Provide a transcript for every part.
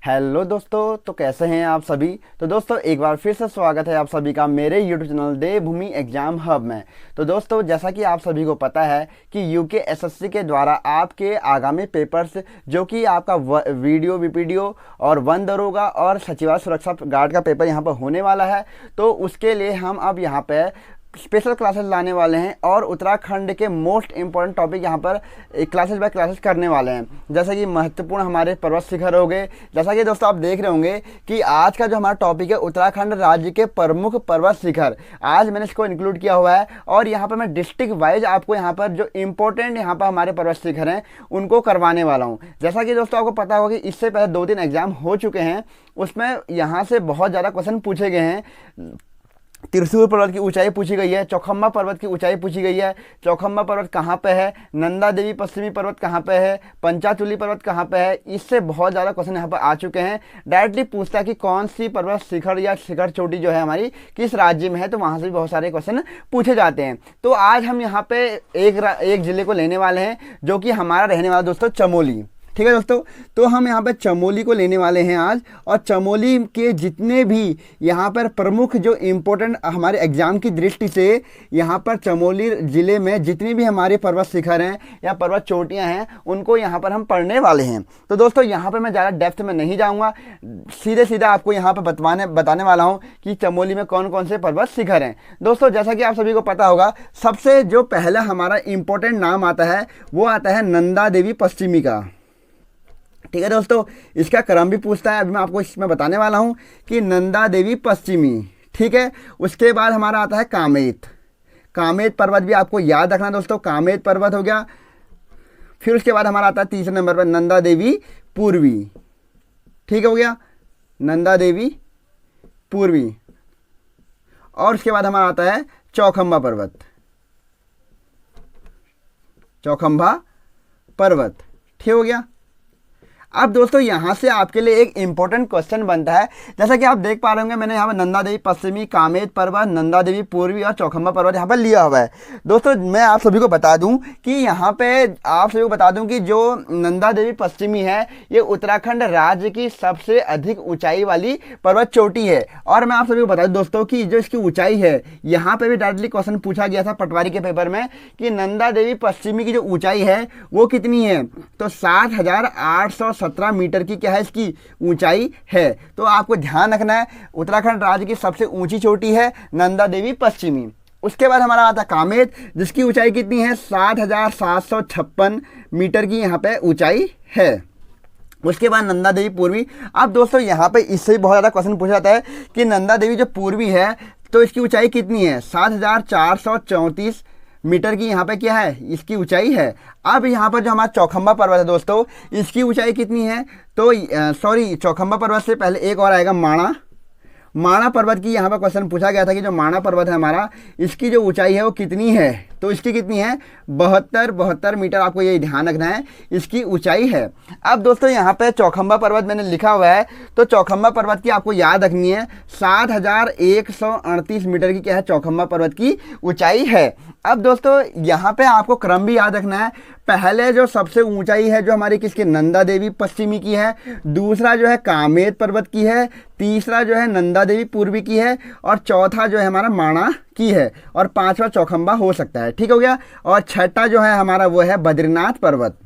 Hello दोस्तों, तो कैसे हैं आप सभी। तो दोस्तों एक बार फिर से स्वागत है आप सभी का मेरे यूट्यूब चैनल देवभूमि एग्जाम हब में। तो दोस्तों जैसा कि आप सभी को पता है कि यूके एसएससी के द्वारा आपके आगामी पेपर्स जो कि आपका वीडियो वीपीडीओ और वन दरोगा और सचिवालय सुरक्षा गार्ड का पेपर यहाँ पर होने वाला है। तो उसके लिए हम अब यहाँ पे स्पेशल क्लासेस लाने वाले हैं और उत्तराखंड के मोस्ट इम्पॉर्टेंट टॉपिक यहाँ पर क्लासेस बाय क्लासेस करने वाले हैं। जैसा कि महत्वपूर्ण हमारे पर्वत शिखर हो गए। जैसा कि दोस्तों आप देख रहे होंगे कि आज का जो हमारा टॉपिक है उत्तराखंड राज्य के प्रमुख पर्वत शिखर, आज मैंने इसको इंक्लूड किया हुआ है और यहाँ पर मैं डिस्ट्रिक्ट वाइज आपको यहाँ पर जो इम्पोर्टेंट यहाँ पर हमारे पर्वत शिखर हैं उनको करवाने वाला हूँ। जैसा कि दोस्तों आपको पता होगा कि इससे पहले 2-3 एग्जाम हो चुके हैं, उसमें यहाँ से बहुत ज़्यादा क्वेश्चन पूछे गए हैं। त्रिशूल पर्वत की ऊंचाई पूछी गई है, चौखम्बा पर्वत की ऊंचाई पूछी गई है, चौखम्बा पर्वत कहाँ पे है, नंदा देवी पश्चिमी पर्वत कहाँ पे है, पंचाचूली पर्वत कहाँ पे है। इससे बहुत ज़्यादा क्वेश्चन यहाँ पर आ चुके हैं। डायरेक्टली पूछता है कि कौन सी पर्वत शिखर या शिखर चोटी जो है हमारी किस राज्य में है, तो वहाँ से भी बहुत सारे क्वेश्चन पूछे जाते हैं। तो आज हम यहाँ पे एक जिले को लेने वाले हैं जो कि हमारा रहने वाला दोस्तों चमोली। ठीक है दोस्तों, तो हम यहाँ पर चमोली को लेने वाले हैं आज। और चमोली के जितने भी यहाँ पर प्रमुख जो इम्पोर्टेंट हमारे एग्जाम की दृष्टि से यहाँ पर चमोली ज़िले में जितनी भी हमारे पर्वत शिखर हैं या पर्वत चोटियाँ हैं उनको यहाँ पर हम पढ़ने वाले हैं। तो दोस्तों यहाँ पर मैं ज़्यादा डेप्थ में नहीं जाऊँगा, सीधे आपको यहाँ पर बताने वाला हूँ कि चमोली में कौन कौन से पर्वत शिखर हैं। दोस्तों जैसा कि आप सभी को पता होगा, सबसे जो पहला हमारा इम्पोर्टेंट नाम आता है वो आता है नंदा देवी पश्चिमी का। ठीक है दोस्तों, इसका क्रम भी पूछता है, अभी मैं आपको इसमें बताने वाला हूँ कि नंदा देवी पश्चिमी। ठीक है, उसके बाद हमारा आता है कामेत पर्वत भी आपको याद रखना दोस्तों, कामेत पर्वत हो गया। फिर उसके बाद हमारा आता है तीसरे नंबर पर नंदा देवी पूर्वी। ठीक हो गया, नंदा देवी पूर्वी। और उसके बाद हमारा आता है चौखम्बा पर्वत। ठीक हो गया। अब दोस्तों यहाँ से आपके लिए एक इम्पोर्टेंट क्वेश्चन बनता है। जैसा कि आप देख पा रहे होंगे, मैंने यहाँ पर नंदा देवी पश्चिमी, कामेत पर्वत, नंदा देवी पूर्वी और चौखम्बा पर्वत यहाँ पर लिया हुआ है। दोस्तों मैं आप सभी को बता दूं कि यहाँ पे आप सभी को बता दूं कि जो नंदा देवी पश्चिमी है ये उत्तराखंड राज्य की सबसे अधिक ऊंचाई वाली पर्वत चोटी है। और मैं आप सभी को बता दूं दोस्तों कि जो इसकी ऊंचाई है, यहाँ पे भी डायरेक्टली क्वेश्चन पूछा गया था पटवारी के पेपर में कि नंदा देवी पश्चिमी की जो ऊंचाई है वो कितनी है, तो 7,817 मीटर की क्या है इसकी ऊंचाई है। तो आपको ध्यान रखना है उत्तराखंड राज्य की सबसे ऊंची चोटी है नंदा देवी पश्चिमी। उसके बाद हमारा आता है कामेत, जिसकी ऊंचाई कितनी है 7,756 मीटर की यहाँ पे ऊंचाई है। उसके बाद नंदा देवी पूर्वी। अब दोस्तों यहाँ पे इससे भी बहुत ज़्यादा क्वेश्चन पूछा जाता है कि नंदा देवी जो पूर्वी है तो इसकी ऊंचाई कितनी है, 7,434 मीटर की यहाँ पे क्या है इसकी ऊंचाई है। अब यहाँ पर जो हमारा चौखम्बा पर्वत है दोस्तों, इसकी ऊंचाई कितनी है, तो चौखम्बा पर्वत से पहले एक और आएगा माणा पर्वत की। यहाँ पर क्वेश्चन पूछा गया था कि जो माणा पर्वत है हमारा, इसकी जो ऊंचाई है वो कितनी है, तो इसकी कितनी है 72 मीटर। आपको ये ध्यान रखना है इसकी ऊंचाई है। अब दोस्तों यहाँ पे चौखम्बा पर्वत मैंने लिखा हुआ है, तो चौखम्बा पर्वत की आपको याद रखनी है 7,138 मीटर की क्या है चौखम्बा पर्वत की ऊंचाई है। अब दोस्तों यहाँ पे आपको क्रम भी याद रखना है, पहले जो सबसे ऊंचाई है जो हमारी किसकी नंदा देवी पश्चिमी की है, दूसरा जो है कामेत पर्वत की है, तीसरा जो है नंदा देवी पूर्वी की है और चौथा जो है हमारा माणा की है और पांचवा चौखम्बा हो सकता है। ठीक हो गया। और छठा जो है हमारा वो है बद्रीनाथ पर्वत।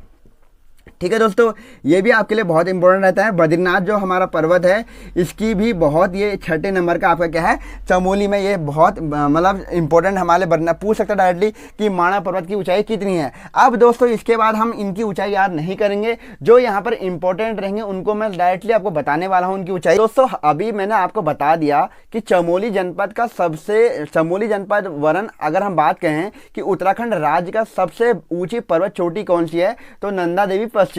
ठीक है दोस्तों, ये भी आपके लिए बहुत इंपॉर्टेंट रहता है। बद्रीनाथ जो हमारा पर्वत है इसकी भी बहुत, ये छठे नंबर का आपका क्या है चमोली में, ये बहुत मतलब इंपॉर्टेंट हमारे बद्रीनाथ पूछ सकता है डायरेक्टली कि माणा पर्वत की ऊंचाई कितनी है। अब दोस्तों इसके बाद हम इनकी ऊंचाई याद नहीं करेंगे, जो यहाँ पर इंपॉर्टेंट रहेंगे उनको मैं डायरेक्टली आपको बताने वाला हूँ उनकी ऊंचाई। दोस्तों अभी मैंने आपको बता दिया कि चमोली जनपद वरन अगर हम बात कहें कि उत्तराखंड राज्य का सबसे ऊंची पर्वत चोटी कौन सी है, तो नंदा देवी पश्चिमी।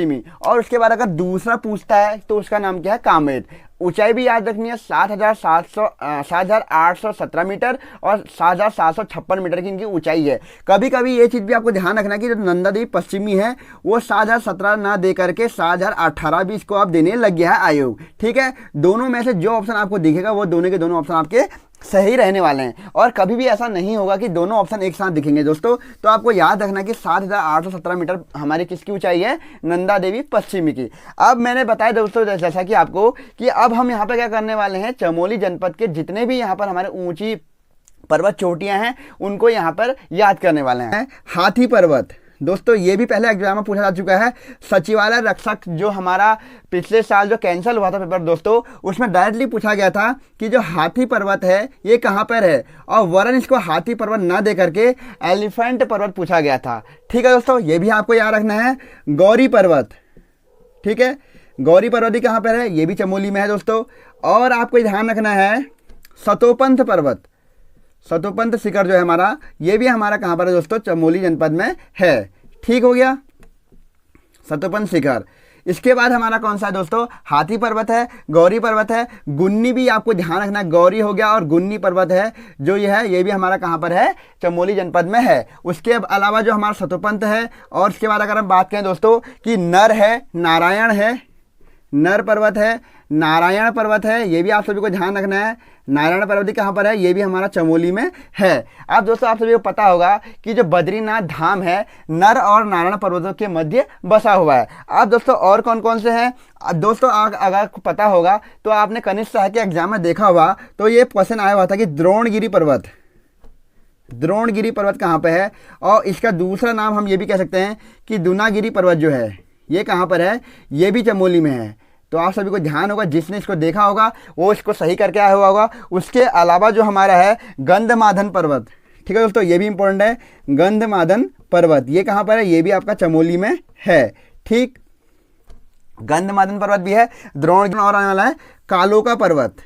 और उसके बाद अगर दूसरा पूछता है तो उसका नाम क्या है कामेत। ऊंचाई भी याद रखनी है 7,817 मीटर और 7,756 मीटर की इनकी ऊंचाई है। कभी कभी ये चीज़ भी आपको ध्यान रखना है कि जो नंदा देवी पश्चिमी है वो 7,017 ना दे करके 7,018 भी इसको आप देने लग गया है आयोग। ठीक है, दोनों में से जो ऑप्शन आपको दिखेगा वो दोनों के दोनों ऑप्शन आपके सही रहने वाले हैं और कभी भी ऐसा नहीं होगा कि दोनों ऑप्शन एक साथ दिखेंगे दोस्तों। तो आपको याद रखना कि 7,817 मीटर हमारी किसकी ऊंचाई है, नंदा देवी पश्चिमी की। अब मैंने बताया दोस्तों जैसा कि आपको कि अब हम यहाँ पर क्या करने वाले हैं, चमोली जनपद के जितने भी यहाँ पर हमारे ऊंची पर्वत चोटियां हैं उनको यहाँ पर याद करने वाले हैं। हाथी पर्वत दोस्तों, ये भी पहले एग्जाम में पूछा जा चुका है। सचिवालय रक्षक जो हमारा पिछले साल जो कैंसिल हुआ था पेपर दोस्तों, उसमें डायरेक्टली पूछा गया था कि जो हाथी पर्वत है ये कहाँ पर है, और वरन इसको हाथी पर्वत ना दे करके एलिफेंट पर्वत पूछा गया था। ठीक है दोस्तों, ये भी आपको याद रखना है। गौरी पर्वत, ठीक है, गौरी पर्वत ही कहाँ पर है, ये भी चमोली में है दोस्तों। और आपको ध्यान रखना है सतोपंथ पर्वत, सतोपंथ शिखर जो है हमारा, ये भी हमारा कहाँ पर है दोस्तों, चमोली जनपद में है। ठीक हो गया, सतोपंथ शिखर। इसके बाद हमारा कौन सा है दोस्तों, हाथी पर्वत है, गौरी पर्वत है, गुन्नी भी आपको ध्यान रखना है, गौरी हो गया और गुन्नी पर्वत है जो ये है, ये भी हमारा कहाँ पर है, चमोली जनपद में है। उसके अलावा जो हमारा सतोपंथ है, और उसके बाद अगर हम बात करें दोस्तों कि नर है, नारायण है, नर पर्वत है, नारायण पर्वत है, ये भी आप सभी को ध्यान रखना है। नारायण पर्वत कहाँ पर है, ये भी हमारा चमोली में है। अब दोस्तों आप सभी को पता होगा कि जो बद्रीनाथ धाम है नर और नारायण पर्वतों के मध्य बसा हुआ है। अब दोस्तों और कौन कौन से हैं, अब दोस्तों अगर आपको पता होगा तो आपने कनिष्ठ सहायक के एग्जाम में देखा होगा, तो ये क्वेश्चन आया हुआ था कि द्रोणगिरी पर्वत, द्रोणगिरी पर्वत कहाँ पे है, और इसका दूसरा नाम हम ये भी कह सकते हैं कि दूनागिरी पर्वत जो है ये कहाँ पर है, ये भी चमोली में है। तो आप सभी को ध्यान होगा, जिसने इसको देखा होगा वो इसको सही करके आया हुआ होगा। उसके अलावा जो हमारा है गंधमादन पर्वत, ठीक है दोस्तों, ये भी इंपॉर्टेंट है। गंधमादन पर्वत ये कहाँ पर है, ये भी आपका चमोली में है। ठीक, गंधमादन पर्वत भी है। द्रोण और आने वाला है कालोका पर्वत,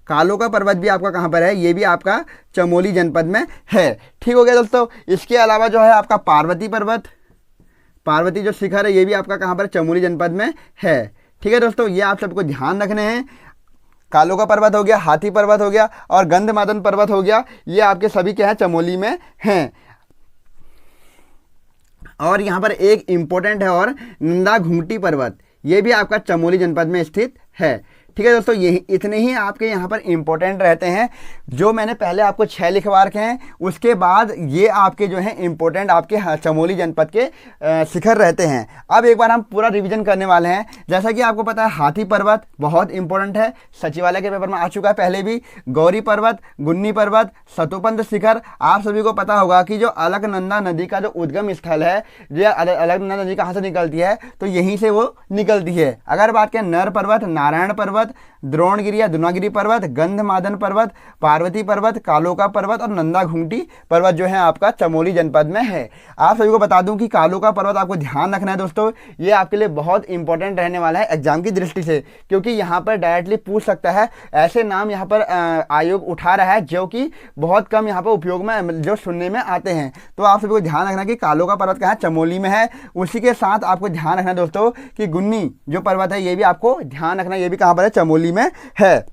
कालोका पर्वत भी आपका कहाँ पर है, ये भी आपका चमोली जनपद में है। ठीक हो गया दोस्तों। इसके अलावा जो है आपका पार्वती पर्वत, पार्वती जो शिखर है ये भी आपका कहाँ पर, चमोली जनपद में है। ठीक है दोस्तों, ये आप सबको ध्यान रखने हैं। कालोका पर्वत हो गया, हाथी पर्वत हो गया और गंधमादन पर्वत हो गया, ये आपके सभी क्या है, चमोली में हैं। और यहाँ पर एक इम्पोर्टेंट है और नंदा घुंगटी पर्वत, ये भी आपका चमोली जनपद में स्थित है। ठीक है दोस्तों, ये इतने ही आपके यहाँ पर इम्पोर्टेंट रहते हैं। जो मैंने पहले आपको 6 लिखवा रखे हैं, उसके बाद ये आपके जो हैं इम्पोर्टेंट आपके चमोली जनपद के शिखर रहते हैं। अब एक बार हम पूरा रिवीजन करने वाले हैं। जैसा कि आपको पता है हाथी पर्वत बहुत इंपॉर्टेंट है, सचिवालय के पेपर में आ चुका है पहले भी। गौरी पर्वत, गुन्नी पर्वत, सतोपंथ शिखर, आप सभी को पता होगा कि जो अलकनंदा नदी का जो उद्गम स्थल है, जो अलकनंदा नदी कहाँ से निकलती है, तो यहीं से वो निकलती है। अगर बात करें नर पर्वत, नारायण पर्वत, द्रोणगिरी या दुनागिरी पर्वत, गंधमादन पर्वत, पार्वती पर्वत, कालोका पर्वत और नंदा घुंगटी पर्वत जो है आपका चमोली जनपद में है। आप सभी को बता दूं कि कालोका पर्वत आपको ध्यान रखना है दोस्तों, ये आपके लिए बहुत इंपॉर्टेंट रहने वाला है एग्जाम की दृष्टि से, क्योंकि यहाँ पर डायरेक्टली पूछ सकता है। ऐसे नाम यहाँ पर आयोग उठा रहा है जो कि बहुत कम यहाँ पर उपयोग में जो सुनने में आते हैं। तो आप सभी को ध्यान रखना कि कालोका पर्वत कहाँ है, चमोली में है। उसी के साथ आपको ध्यान रखना दोस्तों कि गुन्नी जो पर्वत है ये भी आपको ध्यान रखना, ये भी कहाँ पर है, चमोली में है।